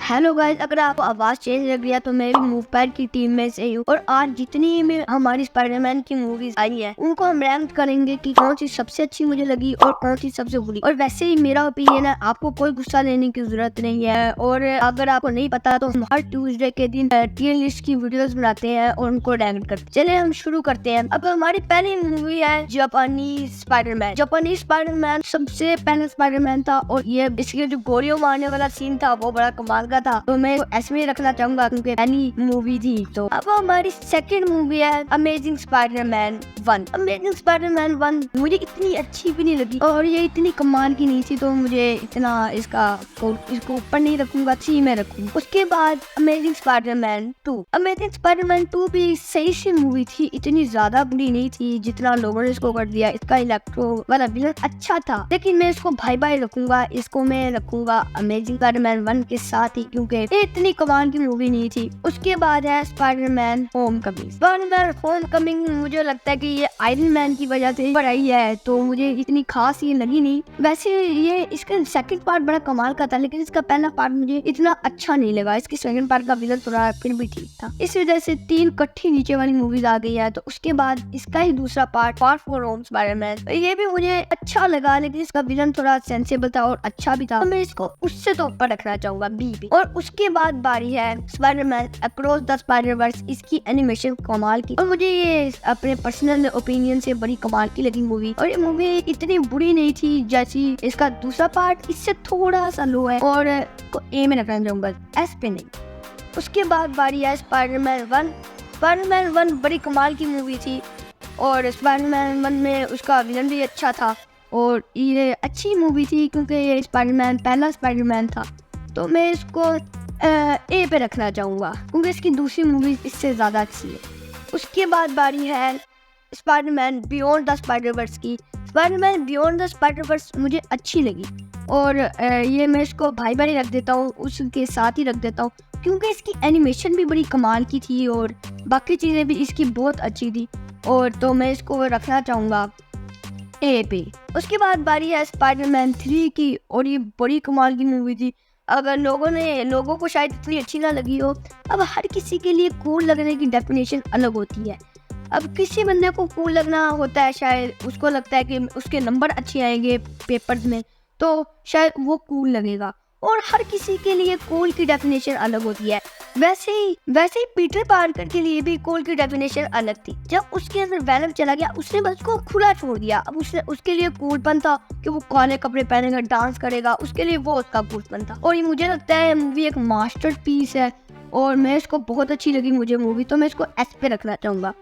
Hello guys, अगर आपको आवाज चेंज लग रही है तो मैं भी मूवपैड की टीम में से हूँ। और आज जितनी में हमारी स्पाइडरमैन की मूवीज आई है उनको हम रैंक करेंगे कि कौन सी सबसे अच्छी मुझे लगी और कौन सी सबसे बुरी। और वैसे ही मेरा ओपिनियन है, आपको कोई गुस्सा लेने की जरूरत नहीं है। और अगर आपको नहीं पता तो हम हर ट्यूसडे के दिन टियर लिस्ट की वीडियोस बनाते हैं और उनको रैंक करते हैं। चले हम शुरू करते हैं। अब हमारी पहली मूवी है जापानीज स्पाइडरमैन। जापानीज स्पाइडरमैन सबसे पहले स्पाइडरमैन था और ये इसके जो गोलियों मारने वाला सीन था वो बड़ा कमाल का था, तो मैं ऐसे में रखना चाहूंगा क्योंकि पहली मूवी थी। तो अब हमारी सेकंड मूवी है अमेजिंग स्पाइडरमैन 1। अमेजिंग स्पाइडरमैन 1 मुझे इतनी अच्छी भी नहीं लगी और ये इतनी कमाल की नहीं थी, तो मुझे इतना इसको ऊपर नहीं रखूंगा, सी में रखूंगा। उसके बाद अमेजिंग स्पाइडरमैन 2। अमेजिंग स्पाइडरमैन 2 भी सही सी मूवी थी, इतनी ज्यादा बुरी नहीं थी जितना लोगों ने इसको कर दिया। इसका इलेक्ट्रो वाला विलन अच्छा था, लेकिन मैं इसको भाई भाई रखूंगा, इसको मैं रखूंगा अमेजिंग स्पाइडरमैन 1 के साथ ही, क्योंकि ये इतनी कमाल की मूवी नहीं थी। उसके बाद है स्पाइडरमैन होमकमिंग। स्पाइडरमैन होमकमिंग मुझे लगता है कि ये आयरन मैन की वजह से आई है, तो मुझे इतनी खास ये लगी नहीं। वैसे ये इसका सेकंड पार्ट बड़ा कमाल का था, लेकिन इसका पहला पार्ट मुझे इतना अच्छा नहीं लगा। इसकी सेकंड पार्ट का विलन थोड़ा फिर भी ठीक था। इस वजह से 3 कट्ठी नीचे वाली मूवीज आ गई है। तो उसके बाद इसका ही दूसरा part far from home Spiderman, ये भी मुझे अच्छा लगा, लेकिन इसका विलन थोड़ा सेंसेबल था और अच्छा भी था, तो मैं इसको उससे तो ऊपर रखना चाहूंगा, बी पे। और उसके बाद बारी है स्पाइडरमैन अक्रॉस द स्पाइडर-वर्स। इसकी एनिमेशन कमाल की और मुझे ये अपने पर्सनल ओपिनियन से बड़ी कमाल की लगी मूवी। और ये मूवी इतनी बुरी नहीं थी जैसी इसका दूसरा पार्ट, इससे थोड़ा सा लो है और ए में रखना चाहूंगा, एस पे नहीं। उसके बाद बारी है स्पाइडरमैन 1। स्पाइडरमैन 1 बड़ी कमाल की मूवी थी और स्पाइडरमैन 1 में उसका विलन भी अच्छा था और ये अच्छी मूवी थी क्योंकि ये स्पाइडरमैन पहला स्पाइडरमैन था, तो मैं इसको ए पे रखना चाहूँगा क्योंकि इसकी दूसरी मूवी इससे ज़्यादा अच्छी है। उसके बाद बारी है स्पाइडरमैन बियॉन्ड द स्पाइडर-वर्स की। स्पाइडरमैन बियॉन्ड द स्पाइडर-वर्स मुझे अच्छी लगी और ये मैं इसको भाई भाई रख देता हूँ, उसके साथ ही रख देता हूँ क्योंकि इसकी एनिमेशन भी बड़ी कमाल की थी और बाकी चीज़ें भी इसकी बहुत अच्छी थी, और तो मैं इसको रखना चाहूँगा ए पे। उसके बाद बारी है स्पाइडरमैन 3 की और ये बड़ी कमाल की मूवी थी। अगर लोगों को शायद इतनी अच्छी ना लगी हो, अब हर किसी के लिए कूल लगने की डेफिनेशन अलग होती है। अब किसी बंदे को कूल लगना होता है, शायद उसको लगता है कि उसके नंबर अच्छे आएंगे पेपर्स में तो शायद वो कूल लगेगा, और हर किसी के लिए कूल की डेफिनेशन अलग होती है। वैसे ही पीटर पार्कर के लिए भी कूल की डेफिनेशन अलग थी। जब उसके अंदर वेनम चला गया उसने बस को खुला छोड़ दिया। अब उसके लिए कूलपन था कि वो काले कपड़े पहनेगा, डांस करेगा, उसके लिए वो उसका कूलपन था। और ये मुझे लगता है मूवी एक मास्टरपीस है और मैं इसको बहुत अच्छी लगी मुझे मूवी, तो मैं इसको एस पे रखना चाहूँगा।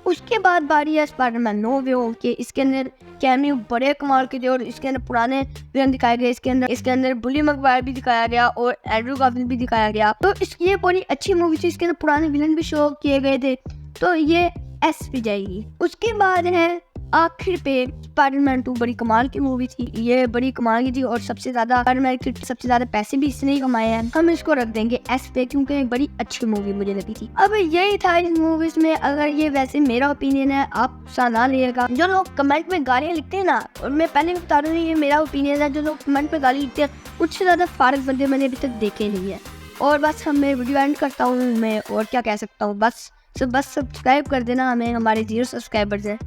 उसके बाद बारी है स्पाइडरमैन नो वे होम के। इसके अंदर कैमियो बड़े कमाल के थे और इसके अंदर पुराने विलन दिखाए गए। इसके अंदर बुली मैगवायर भी दिखाया गया और एंड्रू गारफील्ड भी दिखाया गया, तो ये बड़ी अच्छी मूवी थी। इसके अंदर पुराने विलन भी शो किए गए थे, तो ये एस पे जाएगी। उसके बाद है आखिर पे स्पाइडरमैन 2 बड़ी कमाल की मूवी थी, ये बड़ी कमाल की थी और सबसे ज्यादा पैसे भी इसने ही कमाए हैं। हम इसको रख देंगे एस पे क्योंकि एक बड़ी अच्छी मूवी मुझे लगी थी। अब यही था इस मूवीज में। अगर ये वैसे मेरा ओपिनियन है, आप गुस्सा ना लिएगा। जो लोग कमेंट में गालियां लिखते हैं ना, और मैं पहले बता रही हूँ ये मेरा ओपिनियन है, जो लोग कमेंट में गाली लिखते हैं उससे ज्यादा फारग बंदे मैंने अभी तक देखे नहीं है। और बस मैं वीडियो एंड करता हूँ, मैं और क्या कह सकता हूँ। बस सब्सक्राइब कर देना हमें, हमारे 0 सब्सक्राइबर्स है।